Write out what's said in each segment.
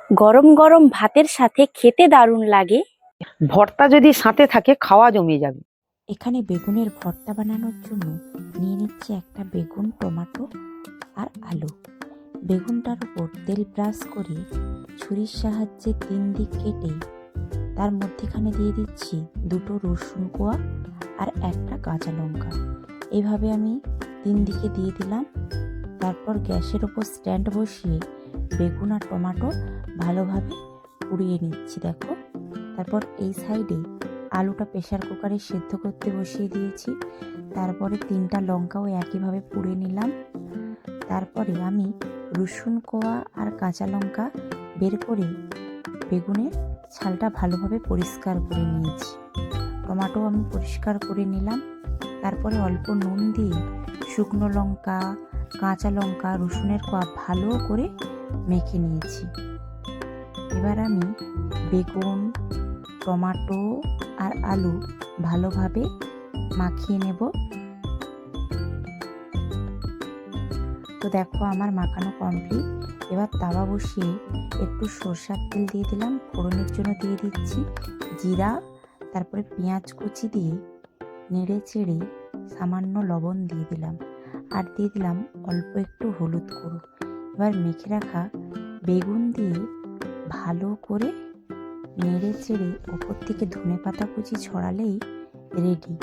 গরম গরম ভাতের সাথে খেতে দারুণ লাগে। ভর্তা যদি সাথে থাকে খাওয়া জমে যাবে। এখানে বেগুনের ভর্তা বানানোর জন্য নিয়ে নিচ্ছি একটা বেগুন, টমেটো আর আলু। বেগুনটার উপর তেল ব্রাশ করে ছুরির সাহায্যে 3 দিক কেটে তার মধ্যেখানে দিয়ে দিচ্ছি 2টো রসুন কোয়া আর একটা কাঁচা লঙ্কা। এইভাবে আমি 3 দিকে দিয়ে দিলাম। তারপর গ্যাসের ওপর স্ট্যান্ড বসিয়ে বেগুন আর টমেটো ভালোভাবে পুড়িয়ে নিচ্ছি। দেখো, তারপর এই সাইডে আলুটা প্রেসার কুকারে সেদ্ধ করতে বসিয়ে দিয়েছি। তারপরে 3টা লঙ্কাও একইভাবে পুড়ে নিলাম। তারপরে আমি রসুন কোয়া আর কাঁচা লঙ্কা বের করে বেগুনের ছালটা ভালোভাবে পরিষ্কার করে নিয়েছি। টমেটো আমি পরিষ্কার করে নিলাম। তারপরে অল্প নুন দিয়ে শুকনো লঙ্কা, কাঁচা লঙ্কা, রসুনের কোয়া ভালো করে মেখে নিয়েছি। এবার আমি বেগুন, টমেটো আর আলু ভালোভাবে মাখিয়ে নেব। তো দেখো, আমার মাখানো কমপ্লিট। এবার তাওয়া বসিয়ে একটু সরষের তেল দিয়ে দিলাম। ফোড়নের জন্য দিয়ে দিচ্ছি জিরা, তারপরে পেঁয়াজ কুচি দিয়ে নেড়ে চেড়ে সামান্য লবণ দিয়ে দিলাম আর দিয়ে দিলাম অল্প একটু হলুদ গুঁড়ো। এবার মেখে রাখা বেগুন দিয়ে ভালো করে নেড়ে চেড়ে ওপর থেকে ধনেপাতা কুচি ছড়ালেই রেডি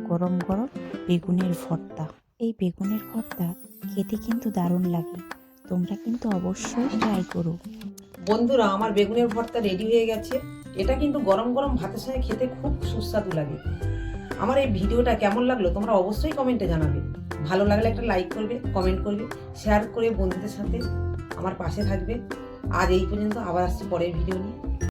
গরম গরম বেগুনের ভর্তা। এই বেগুনের ভর্তা খেতে কিন্তু দারুণ লাগে, তোমরা কিন্তু অবশ্যই ট্রাই করো। বন্ধুরা, আমার বেগুনের ভর্তা রেডি হয়ে গেছে। এটা কিন্তু গরম গরম ভাতের সঙ্গে খেতে খুব সুস্বাদু লাগে। আমার এই ভিডিওটা কেমন লাগলো তোমরা অবশ্যই কমেন্টে জানাবে। ভালো লাগলে একটা লাইক করবে, কমেন্ট করবে, শেয়ার করে বন্ধুদের সাথে আমার পাশে থাকবে। আজ এই পর্যন্ত, আবার আসছি পরের ভিডিও নিয়ে।